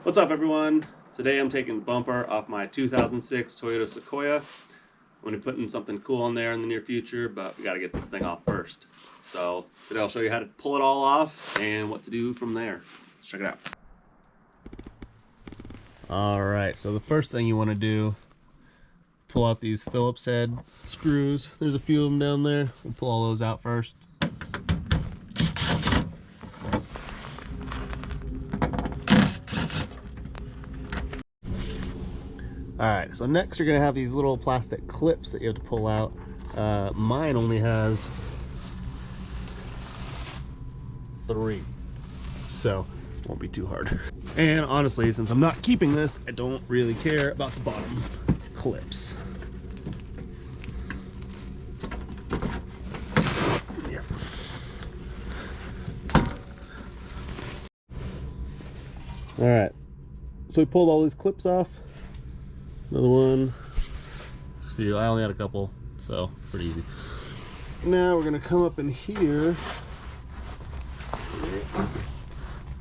What's up, everyone? Today I'm taking the bumper off my 2006 Toyota Sequoia. I'm going to be putting something cool in there in the near future, but we got to get this thing off first. So today I'll show you how to pull it all off and what to do from there. Let's check it out. Alright, so the first thing you want to do, pull out these Phillips head screws. There's a few of them down there. We'll pull all those out first. Alright, so next you're going to have these little plastic clips that you have to pull out. Mine only has 3, so it won't be too hard. And honestly, since I'm not keeping this, I don't really care about the bottom clips. Yeah. Alright, so we pulled all these clips off. Another one. I only had a couple, so pretty easy. Now we're gonna come up in here,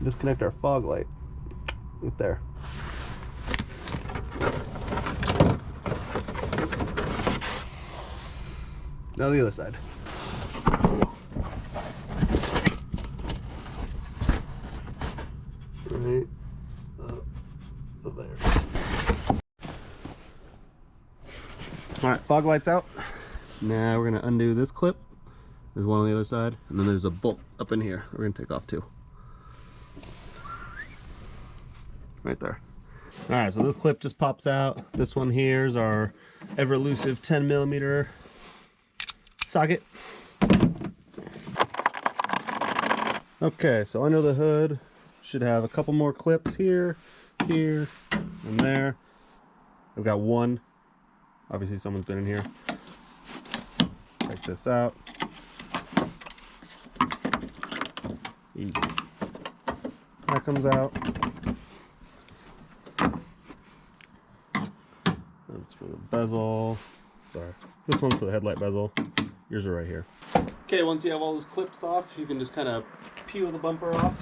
disconnect our fog light right there. Now the other side. Right up there. Alright, fog light's out. Now we're going to undo this clip. There's one on the other side, and then there's a bolt up in here we're going to take off too. Right there. Alright, so this clip just pops out. This one here is our ever elusive 10mm socket. Okay, so under the hood should have a couple more clips here, here, and there. I've got one. Obviously someone's been in here. Check this out. Easy. That comes out. That's for the bezel. Sorry. This one's for the headlight bezel. Yours are right here. Okay, once you have all those clips off, you can just kind of peel the bumper off.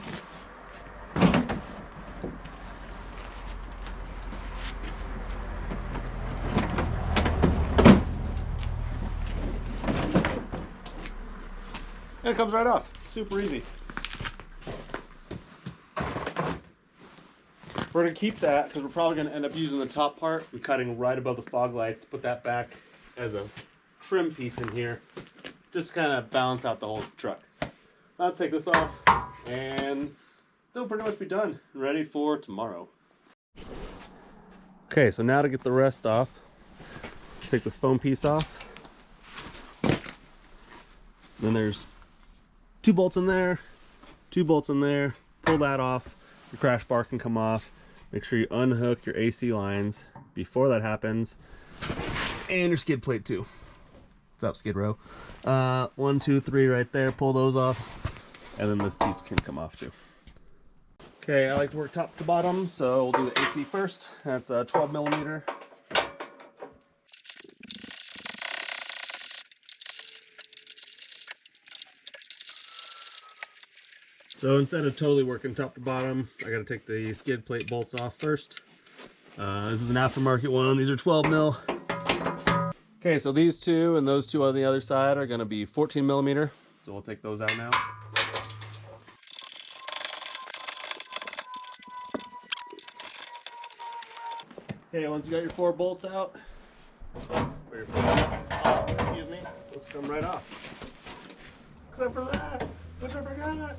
And it comes right off. Super easy. We're going to keep that because we're probably going to end up using the top part and cutting right above the fog lights. Put that back as a trim piece in here. Just to kind of balance out the whole truck. Now let's take this off and they'll pretty much be done. Ready for tomorrow. Okay, so now to get the rest off, take this foam piece off. Then there's 2 bolts in there, 2 bolts in there. Pull that off. Your crash bar can come off. Make sure you unhook your AC lines before that happens. And your skid plate too. What's up, Skid Row? 1, 2, 3 right there. Pull those off. And then this piece can come off too. Okay, I like to work top to bottom, so we'll do the AC first. That's a 12mm. So instead of totally working top to bottom, I got to take the skid plate bolts off first. This is an aftermarket one. These are 12mm. Okay, so these two and those two on the other side are going to be 14mm. So we'll take those out now. Okay, once you got your 4 bolts out, or your 4 bolts off, excuse me, those come right off. Except for that, which I forgot.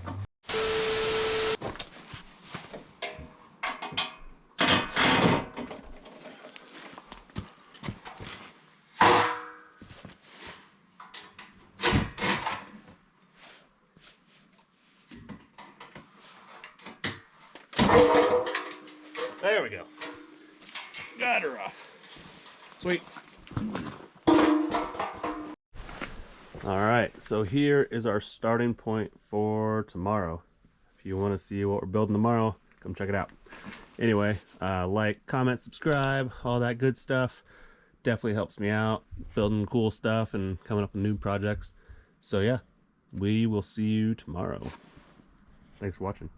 There we go. Got her off. Sweet. Alright, so here is our starting point for tomorrow. If you want to see what we're building tomorrow, come check it out. Anyway, like, comment, subscribe, all that good stuff. Definitely helps me out, building cool stuff and coming up with new projects. So yeah, we will see you tomorrow. Thanks for watching.